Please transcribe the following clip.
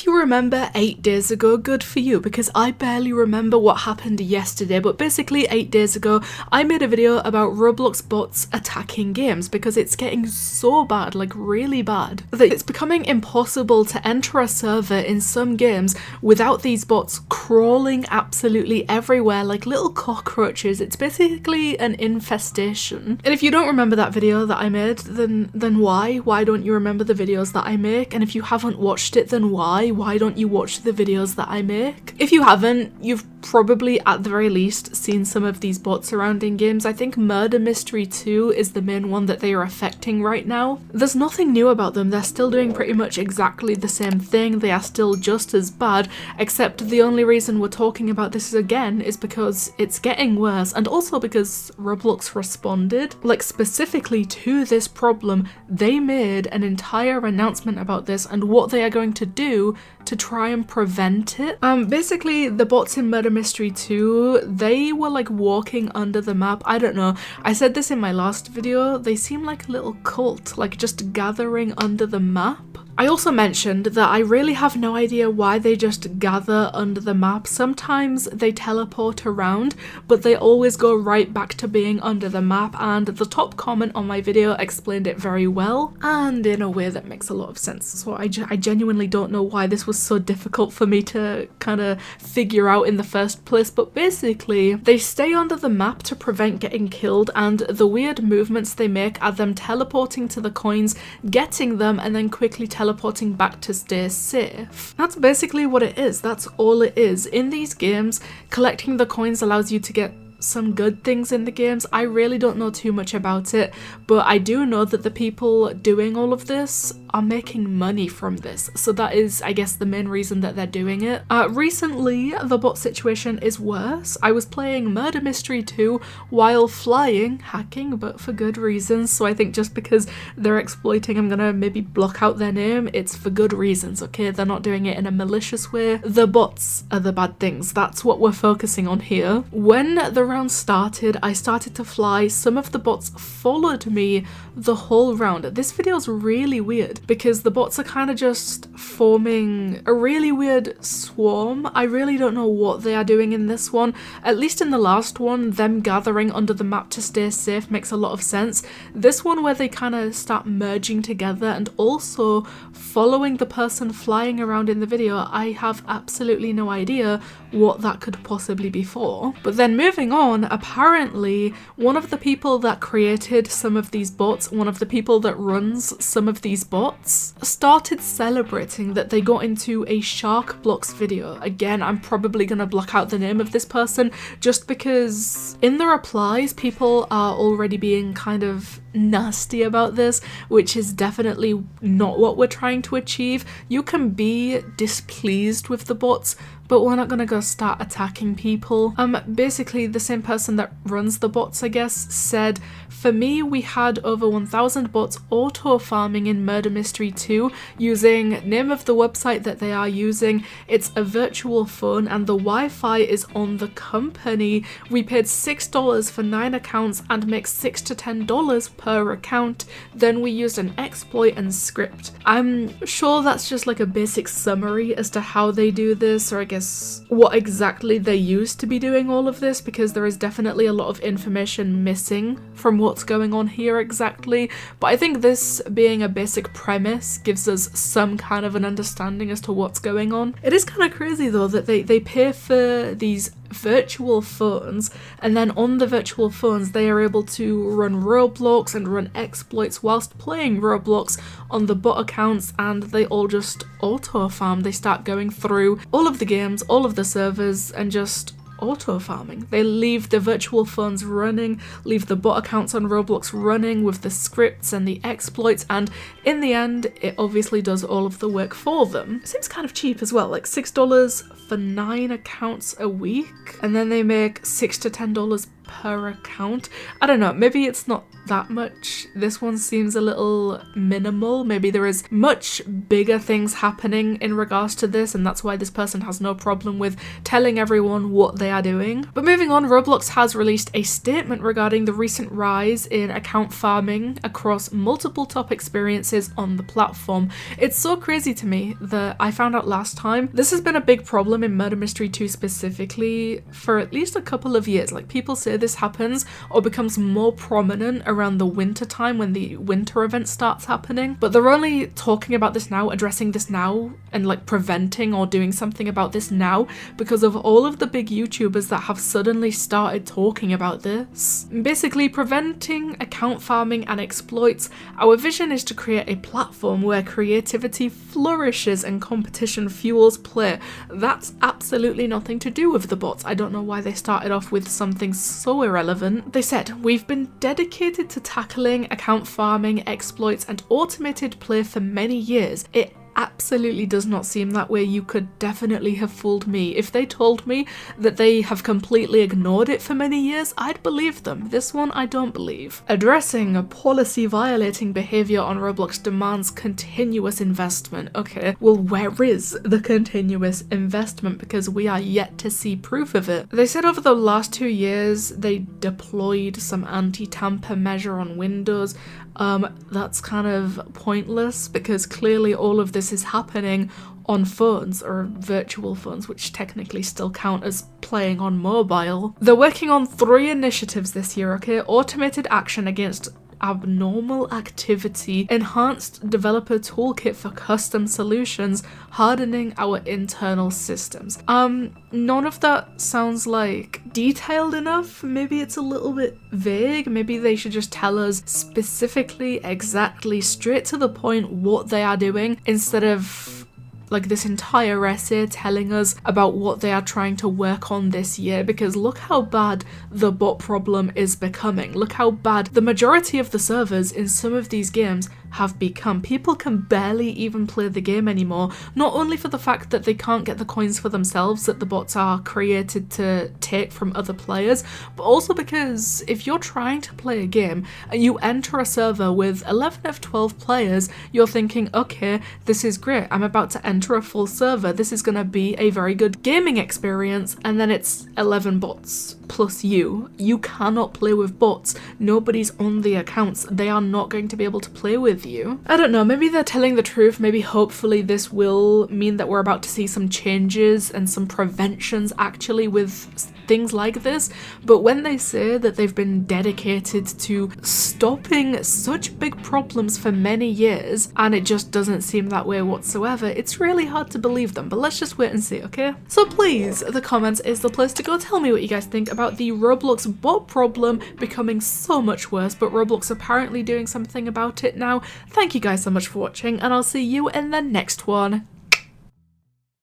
if you remember 8 days ago, good for you, because I barely remember what happened yesterday, but basically 8 days ago, I made a video about Roblox bots attacking games because it's getting so bad, like really bad, that it's becoming impossible to enter a server in some games without these bots crawling absolutely everywhere like little cockroaches. It's basically an infestation. And if you don't remember that video that I made, then why? Why don't you remember the videos that I make? And if you haven't watched it, then why? Why don't you watch the videos that I make? If you haven't, you've probably at the very least seen some of these bots around in games. I think Murder Mystery 2 is the main one that they are affecting right now. There's nothing new about them. They're still doing pretty much exactly the same thing. They are still just as bad, except the only reason we're talking about this again is because it's getting worse, and also because Roblox responded. Like, specifically to this problem, they made an entire announcement about this and what they are going to do to try and prevent it. Basically, the bots in Murder Mystery 2, they were like walking under the map. I don't know. I said this in my last video. They seem like a little cult, like just gathering under the map. I also mentioned that I really have no idea why they just gather under the map. Sometimes they teleport around, but they always go right back to being under the map, and the top comment on my video explained it very well, and in a way that makes a lot of sense. So I genuinely don't know why this was so difficult for me to kind of figure out in the first place, but basically they stay under the map to prevent getting killed, and the weird movements they make are them teleporting to the coins, getting them, and then quickly teleporting back to stay safe. That's basically what it is. That's all it is. In these games, collecting the coins allows you to get some good things in the games. I really don't know too much about it, but I do know that the people doing all of this are making money from this, so that is, I guess, the main reason that they're doing it. Recently, the bot situation is worse. I was playing Murder Mystery 2 while flying, hacking, but for good reasons, so I think just because they're exploiting, I'm gonna maybe block out their name. It's for good reasons, okay? They're not doing it in a malicious way. The bots are the bad things. That's what we're focusing on here. When the round started, I started to fly. Some of the bots followed me the whole round. This video is really weird because the bots are kind of just forming a really weird swarm. I really don't know what they are doing in this one. At least in the last one, them gathering under the map to stay safe makes a lot of sense. This one where they kind of start merging together and also following the person flying around in the video, I have absolutely no idea what that could possibly be for. But then moving on, apparently one of the people that created some of these bots, one of the people that runs some of these bots, started celebrating that they got into a Shark Blocks video. Again, I'm probably gonna block out the name of this person just because in the replies people are already being kind of nasty about this, which is definitely not what we're trying to achieve. You can be displeased with the bots, but we're not gonna go start attacking people. Basically the same person that runs the bots, I guess, said, for me, we had over 1,000 bots auto farming in Murder Mystery 2 using name of the website that they are using. It's a virtual phone and the Wi-Fi is on the company. We paid $6 for 9 accounts and make $6 to $10 per account. Then we used an exploit and script. I'm sure that's just like a basic summary as to how they do this, or I guess what exactly they use to be doing all of this, because there is definitely a lot of information missing from what's going on here exactly. But I think this being a basic premise gives us some kind of an understanding as to what's going on. It is kind of crazy though that they pay for these virtual phones, and then on the virtual phones they are able to run Roblox and run exploits whilst playing Roblox on the bot accounts, and they all just auto farm. They start going through all of the games, all of the servers, and just auto farming. They leave the virtual phones running, leave the bot accounts on Roblox running with the scripts and the exploits, and in the end it obviously does all of the work for them. It seems kind of cheap as well, like $6 for 9 accounts a week, and then they make $6 to $10 per account. I don't know, maybe it's not that much. This one seems a little minimal. Maybe there is much bigger things happening in regards to this, and that's why this person has no problem with telling everyone what they are doing. But moving on, Roblox has released a statement regarding the recent rise in account farming across multiple top experiences on the platform. It's so crazy to me that I found out last time this has been a big problem in Murder Mystery 2 specifically for at least a couple of years. Like, people say this happens or becomes more prominent around the winter time when the winter event starts happening, but they're only talking about this now, addressing this now, and like preventing or doing something about this now because of all of the big YouTubers that have suddenly started talking about this. Basically, preventing account farming and exploits. Our vision is to create a platform where creativity flourishes and competition fuels play. That's absolutely nothing to do with the bots. I don't know why they started off with something so irrelevant. They said, "We've been dedicated to tackling account farming, exploits, and automated play for many years. It absolutely does not seem that way. You could definitely have fooled me. If they told me that they have completely ignored it for many years, I'd believe them. This one I don't believe." Addressing a policy violating behavior on Roblox demands continuous investment. Okay, well, where is the continuous investment? Because we are yet to see proof of it. They said over the last 2 years they deployed some anti-tamper measure on Windows. That's kind of pointless because clearly all of this is happening on phones or virtual phones, which technically still count as playing on mobile. They're working on 3 initiatives this year, okay? Automated action against abnormal activity, enhanced developer toolkit for custom solutions, hardening our internal systems. None of that sounds like detailed enough. Maybe it's a little bit vague. Maybe they should just tell us specifically, exactly, straight to the point what they are doing instead of like this entire essay telling us about what they are trying to work on this year, because look how bad the bot problem is becoming. Look how bad the majority of the servers in some of these games have become. People can barely even play the game anymore, not only for the fact that they can't get the coins for themselves that the bots are created to take from other players, but also because if you're trying to play a game and you enter a server with 11 of 12 players, you're thinking, okay, this is great, I'm about to enter a full server, this is gonna be a very good gaming experience, and then it's 11 bots plus you. You cannot play with bots. Nobody's on the accounts. They are not going to be able to play with you. I don't know, maybe they're telling the truth. Maybe hopefully this will mean that we're about to see some changes and some preventions actually with things like this. But when they say that they've been dedicated to stopping such big problems for many years and it just doesn't seem that way whatsoever, it's really hard to believe them. But let's just wait and see, okay? So please, the comments is the place to go. Tell me what you guys think about the Roblox bot problem becoming so much worse, but Roblox apparently doing something about it now. Thank you guys so much for watching, and I'll see you in the next one.